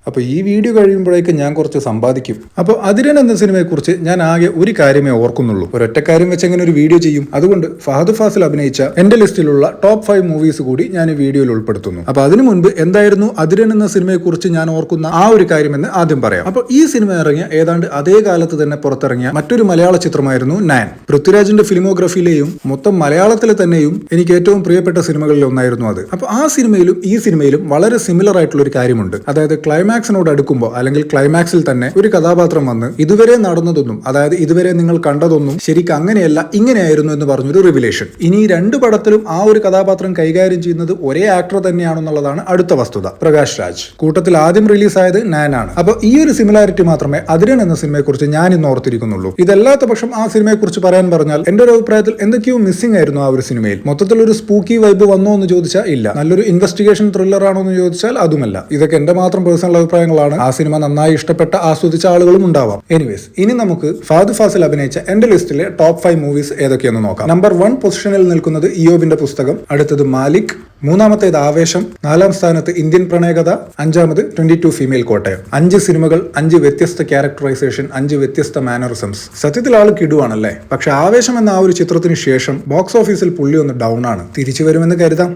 അപ്പോൾ ഈ വീഡിയോ കഴിയുമ്പോഴേക്കും ഞാൻ കുറച്ച് സമ്പാദിക്കും. അപ്പോൾ അതിരൻ എന്ന സിനിമയെക്കുറിച്ച് ഞാൻ ആകെ ഒരു കാര്യമേ ഓർക്കുന്നുള്ളൂ. ഒരൊറ്റ കാര്യം വെച്ച് എങ്ങനെ ഒരു വീഡിയോ ചെയ്യും? അതുകൊണ്ട് ഫഹദ് ഫാസിൽ അഭിനയിച്ച എന്റെ ലിസ്റ്റിലുള്ള ടോപ്പ് 5 മൂവീസ് കൂടി ഞാൻ ഈ വീഡിയോയിൽ ഉൾപ്പെടുത്തുന്നു. അപ്പോൾ അതിനു മുൻപ് എന്തായിരുന്നു അതിരൻ എന്ന സിനിമയെക്കുറിച്ച് ഞാൻ ഓർക്കുന്ന ആ ഒരു കാര്യമെന്ന് ആദ്യം പറയാം. അപ്പോൾ ഈ സിനിമ ഇറങ്ങിയ ഏതാണ്ട് അതേ കാലത്ത് തന്നെ പുറത്തിറങ്ങിയ മറ്റൊരു മലയാള ചിത്രമായിരുന്നു നാൻ. പൃഥ്വിരാജിന്റെ ഫിലിമോഗ്രഫിയിലെയും മൊത്തം മലയാളത്തിൽ തന്നെയും എനിക്ക് ഏറ്റവും പ്രിയപ്പെട്ട സിനിമകളിൽ ഒന്നായിരുന്നു അത്. അപ്പോൾ ആ സിനിമയിലും ഈ സിനിമയിലും വളരെ സിമിലർ ആയിട്ടുള്ള ഒരു കാര്യമുണ്ട്. അതായത് ക്ലൈമാക്സിനോട് അടുക്കുമ്പോൾ അല്ലെങ്കിൽ ക്ലൈമാക്സിൽ തന്നെ ഒരു കഥാപാത്രം വന്ന് ഇതുവരെ നടന്നതൊന്നും, അതായത് ഇതുവരെ നിങ്ങൾ കണ്ടതൊന്നും ശരിക്കും അങ്ങനെയല്ല ഇങ്ങനെയായിരുന്നു എന്ന് പറഞ്ഞൊരു റിവിലേഷൻ. ഇനി രണ്ട് പടത്തിലും ആ ഒരു കഥാപാത്രം കൈകാര്യം ചെയ്യുന്നത് ഒരേ ആക്ടർ തന്നെയാണെന്നുള്ളതാണ് അടുത്ത വസ്തുത, പ്രകാശ് രാജ്. കൂട്ടത്തിൽ ആദ്യം റിലീസായത് നാനാണ്. അപ്പോൾ ഈ ഒരു സിമിലാരിറ്റി മാത്രമേ അതിരൻ എന്ന സിനിമയെക്കുറിച്ച് ഞാൻ ഇന്ന് ഓർത്തിരിക്കുന്നുള്ളൂ. ഇതല്ലാത്ത പക്ഷം ആ സിനിമയെക്കുറിച്ച് പറയാൻ പറഞ്ഞാൽ എന്റെ ഒരു അഭിപ്രായത്തിൽ എന്തൊക്കെയോ മിസ്സിംഗ് ആയിരുന്നു ആ ഒരു സിനിമയിൽ. മൊത്തത്തിൽ ഒരു സ്പൂക്കി വൈബ് വന്നോ എന്ന് ചോദിച്ചാൽ ഇല്ല. നല്ലൊരു ഇൻവെസ്റ്റിഗേഷൻ ത്രില്ലർ ആണോ എന്ന് ചോദിച്ചാൽ അതുമല്ല. ഇതൊക്കെ എന്റെ മാത്രം പേഴ്സണൽ അഭിപ്രായങ്ങളാണ്. ആ സിനിമ നന്നായി ഇഷ്ടപ്പെട്ട ആസ്വദിച്ച ആളുകളും ഉണ്ടാവാം. എനിവേസ്, ഇനി നമുക്ക് ഫഹദ് ഫാസിൽ അഭിനയിച്ച എന്റെ ലിസ്റ്റിലെ ടോപ്പ് 5 മൂവീസ് ഏതൊക്കെയെന്ന് നോക്കാം. നമ്പർ 1 പൊസിഷനിൽ നിൽക്കുന്നത് ഇയോബിന്റെ പുസ്തകം, അടുത്തത് മാലിക്, മൂന്നാമത്തേത് ആവേശം, 4ാം സ്ഥാനത്ത് ഇന്ത്യൻ പ്രണയകഥ, 5ാമത് 22 ഫീമെയിൽ കോട്ടയം. 5 സിനിമകൾ, 5 വ്യത്യസ്ത ക്യാരക്ടറൈസേഷൻ, 5 വ്യത്യസ്ത മാനറിസംസ്. സത്യത്തിൽ ആൾ കിടുവാണല്ലേ. പക്ഷെ ആവേശം എന്ന ആ ഒരു ചിത്രത്തിന് ശേഷം ബോക്സ് ഓഫീസിൽ പുള്ളി ഒന്ന് ഡൗൺ ആണ്. തിരിച്ചു വരുമെന്ന് കരുതാം.